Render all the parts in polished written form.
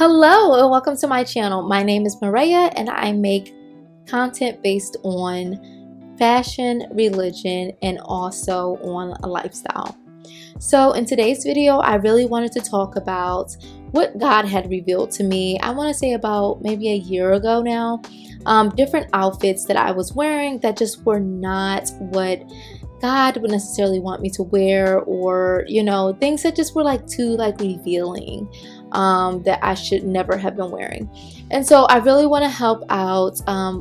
Hello and welcome to my channel. My name is Maria and I make content based on fashion, religion, and also on a lifestyle. So in today's video, I really wanted to talk about what God had revealed to me. I want to say about maybe a year ago now. Different outfits that I was wearing that just were not what God would necessarily want me to wear, or things that just were too revealing, that I should never have been wearing. And so I really want to help out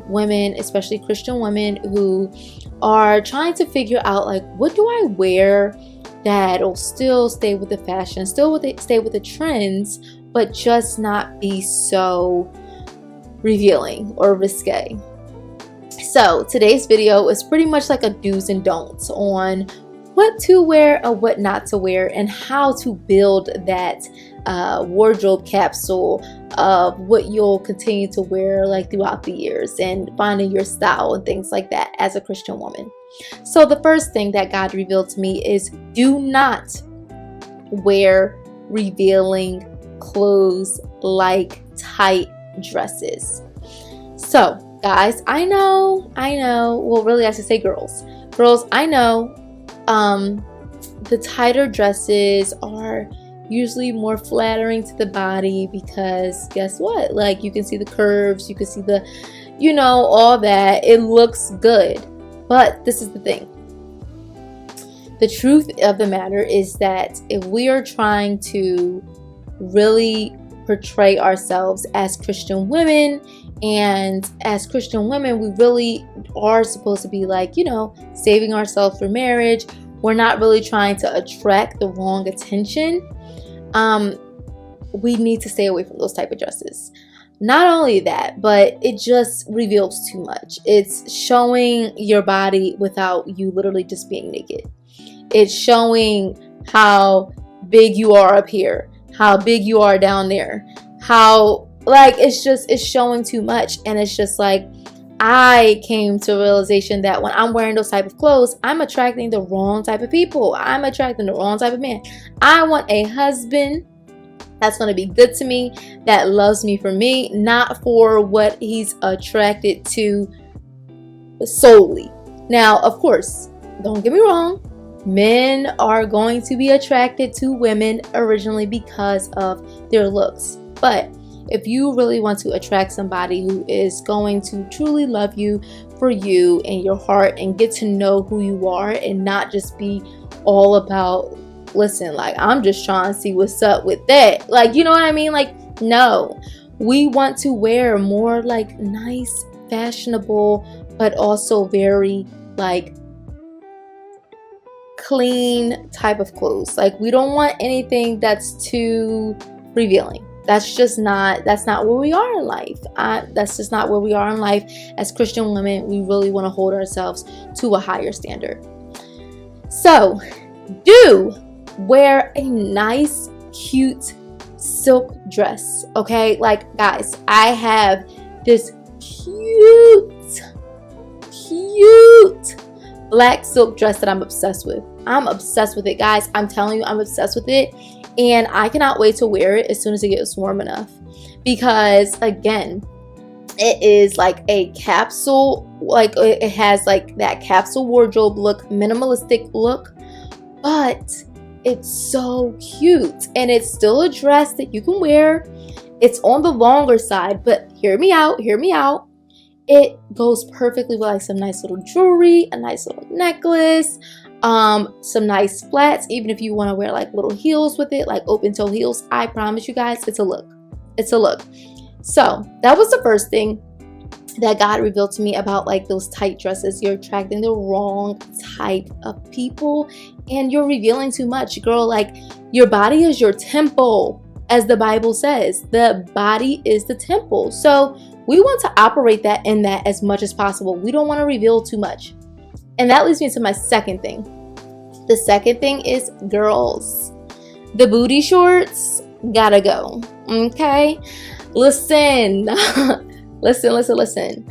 women, especially Christian women, who are trying to figure out what do I wear that'll still stay with the fashion, stay with the trends, but just not be so revealing or risque. So today's video is pretty much like a do's and don'ts on what to wear or what not to wear, and how to build that wardrobe capsule of what you'll continue to wear throughout the years, and finding your style and things like that as a Christian woman. So the first thing that God revealed to me is do not wear revealing clothes like tight dresses. So guys, I know, well really I should say girls, I know the tighter dresses are usually more flattering to the body, because guess what, you can see the curves, you can see the all that, it looks good. But this is the thing, the truth of the matter is that if we are trying to really portray ourselves as Christian women, and as Christian women, we really are supposed to be saving ourselves for marriage. We're not really trying to attract the wrong attention. We need to stay away from those type of dresses. Not only that, but it just reveals too much. It's showing your body without you literally just being naked. It's showing how big you are up here, how big you are down there, how it's showing too much. And it's just I came to a realization that when I'm wearing those type of clothes, I'm attracting the wrong type of people. I'm attracting the wrong type of man. I want a husband that's going to be good to me, that loves me for me, not for what he's attracted to solely. Now, of course, don't get me wrong, men are going to be attracted to women originally because of their looks. But if you really want to attract somebody who is going to truly love you for you and your heart, and get to know who you are, and not just be all about, listen, I'm just trying to see what's up with that. You know what I mean? No, we want to wear more nice, fashionable, but also very clean type of clothes. We don't want anything that's too revealing. That's not where we are in life. That's just not where we are in life. As Christian women, we really want to hold ourselves to a higher standard. So do wear a nice, cute silk dress. Okay, guys, I have this cute black silk dress that I'm obsessed with. I'm obsessed with it, guys. I'm telling you, I'm obsessed with it. And I cannot wait to wear it as soon as it gets warm enough, because again, it is a capsule, it has that capsule wardrobe look, minimalistic look, but it's so cute. And it's still a dress that you can wear. It's on the longer side, but hear me out. It goes perfectly with some nice little jewelry, a nice little necklace, some nice flats. Even if you want to wear little heels with it, open toe heels, I promise you guys, it's a look. So that was the first thing that God revealed to me about those tight dresses. You're attracting the wrong type of people, and you're revealing too much, girl. Your body is your temple, as the Bible says. The body is the temple. So we want to operate in that as much as possible. We don't want to reveal too much. And that leads me to my second thing. The second thing is, girls, the booty shorts gotta go. Okay? Listen. Listen.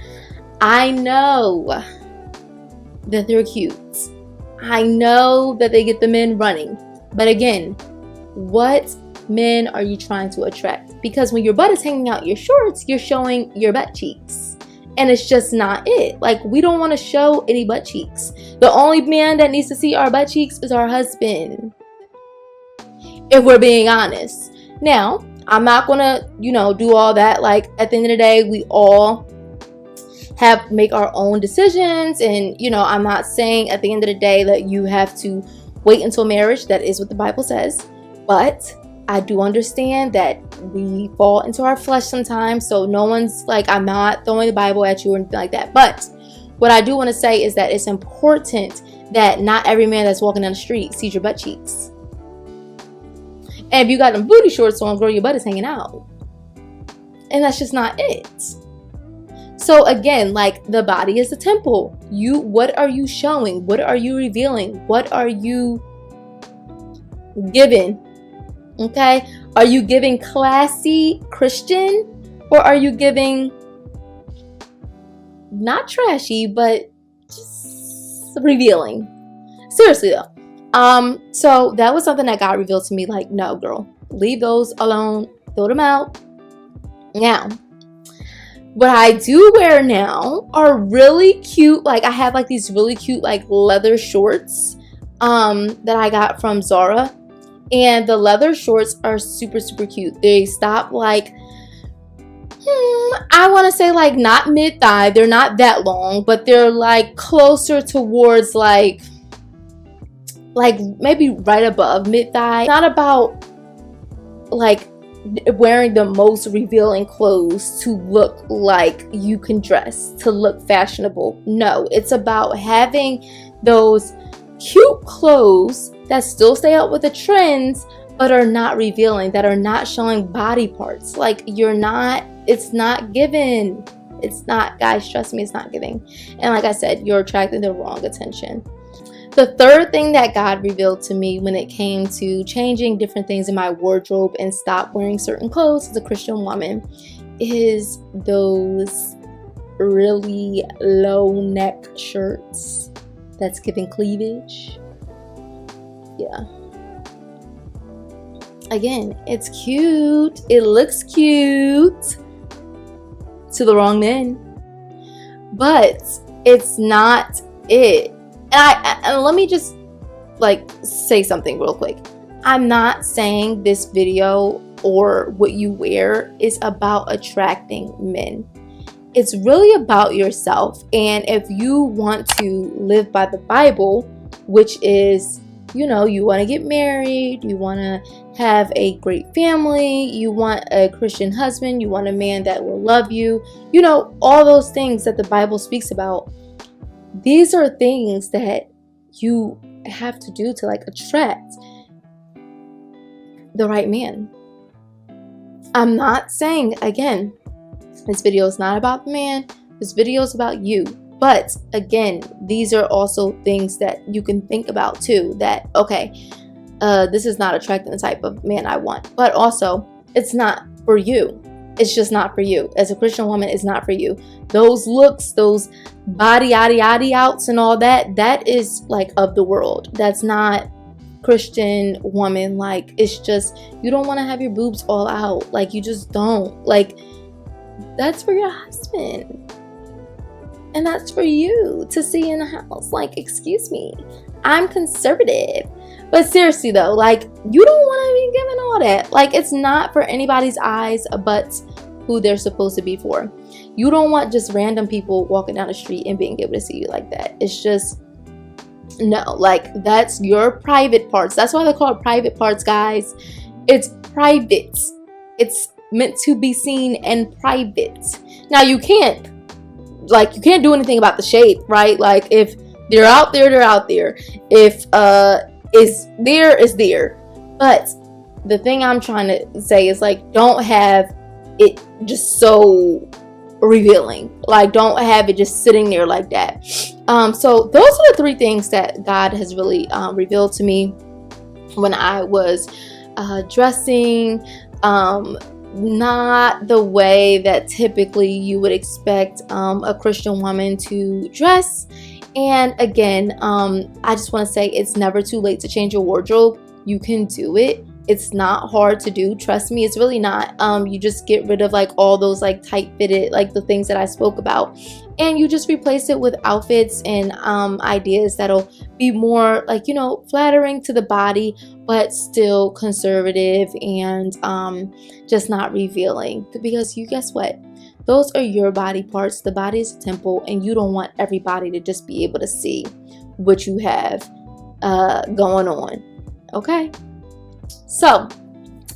I know that they're cute. I know that they get the men running. But again, what men are you trying to attract? because when your butt is hanging out your shorts, you're showing your butt cheeks. And it's just not it. Like, we don't want to show any butt cheeks. The only man that needs to see our butt cheeks is our husband, if we're being honest. Now, I'm not gonna, do all that. Like, at the end of the day, we all make our own decisions. And, I'm not saying at the end of the day that you have to wait until marriage. That is what the Bible says. But I do understand that we fall into our flesh sometimes. So no one's like, I'm not throwing the Bible at you or anything like that. But what I do want to say is that it's important that not every man that's walking down the street sees your butt cheeks. And if you got them booty shorts on, girl, your butt is hanging out. And that's just not it. So again, like, the body is the temple. What are you showing? What are you revealing? What are you giving? Okay? Are you giving classy Christian? Or are you giving not trashy, but just revealing? Seriously though. So that was something that God revealed to me. Like, no, girl, leave those alone. Throw them out. Now, what I do wear now are really cute. Like, I have like these really cute like leather shorts that I got from Zara. And the leather shorts are super, super cute. They stop like, I want to say like not mid-thigh. They're not that long, but they're like closer towards like maybe right above mid-thigh. Not about like wearing the most revealing clothes to look like you can dress, to look fashionable. No, it's about having those cute clothes that still stay up with the trends, but are not revealing, that are not showing body parts. Like, it's not given. It's not, guys, trust me, it's not giving. And like I said, you're attracting the wrong attention. The third thing that God revealed to me when it came to changing different things in my wardrobe and stop wearing certain clothes as a Christian woman is those really low neck shirts that's giving cleavage. Yeah. Again, it's cute. It looks cute to the wrong men, but it's not it. And let me just like say something real quick. I'm not saying this video or what you wear is about attracting men. It's really about yourself. And if you want to live by the Bible, which is, you want to get married, you want to have a great family, you want a Christian husband, you want a man that will love you, all those things that the Bible speaks about. These are things that you have to do to like attract the right man. I'm not saying, again, this video is not about the man. This video is about you. But again, these are also things that you can think about too. That, okay, this is not attracting the type of man I want. But also, it's not for you. It's just not for you. As a Christian woman, it's not for you. Those looks, those body outs and all that, that is like of the world. That's not Christian woman. Like, it's just, you don't want to have your boobs all out. Like, you just don't. Like, that's for your husband. And that's for you to see in the house. Like, excuse me, I'm conservative. But seriously though, like, you don't want to be giving all that. Like, it's not for anybody's eyes but who they're supposed to be for. You don't want just random people walking down the street and being able to see you like that. It's just, no, like, that's your private parts. That's why they call it private parts, guys. It's private. It's meant to be seen in private. Now, you can't do anything about the shape, right? Like, if they're out there, they're out there. If is there. But the thing I'm trying to say is, like, don't have it just so revealing. Like, don't have it just sitting there like that. So those are the three things that God has really revealed to me when I was dressing. Not the way that typically you would expect a Christian woman to dress. And again, I just want to say it's never too late to change your wardrobe. You can do it. It's not hard to do, trust me, it's really not. You just get rid of like all those like tight fitted, like the things that I spoke about, and you just replace it with outfits and ideas that'll be more like, you know, flattering to the body but still conservative and just not revealing, because you guess what, those are your body parts. The body is a temple, and you don't want everybody to just be able to see what you have going on. Okay, so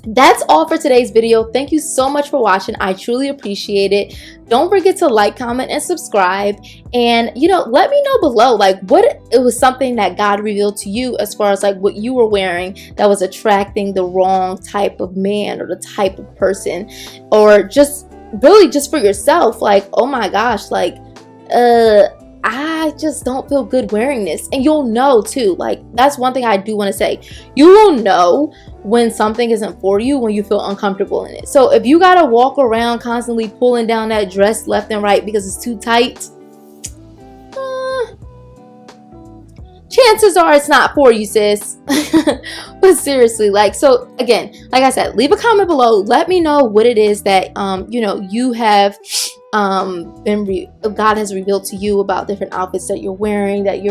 that's all for today's video. Thank you so much for watching. I truly appreciate it. Don't forget to like, comment, and subscribe. And, you know, let me know below, like, what it was something that God revealed to you as far as like what you were wearing that was attracting the wrong type of man or the type of person, or just really just for yourself, like, oh my gosh, like I just don't feel good wearing this. And you'll know too, like, that's one thing I do want to say, you will know when something isn't for you when you feel uncomfortable in it. So if you gotta walk around constantly pulling down that dress left and right because it's too tight, chances are it's not for you, sis. But seriously, like, so again, like I said, leave a comment below. Let me know what it is that you know, you have God has revealed to you about different outfits that you're wearing that you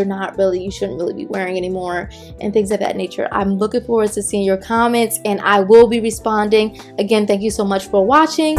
shouldn't really be wearing anymore, and things of that nature. I'm looking forward to seeing your comments, and I will be responding. Again, thank you so much for watching.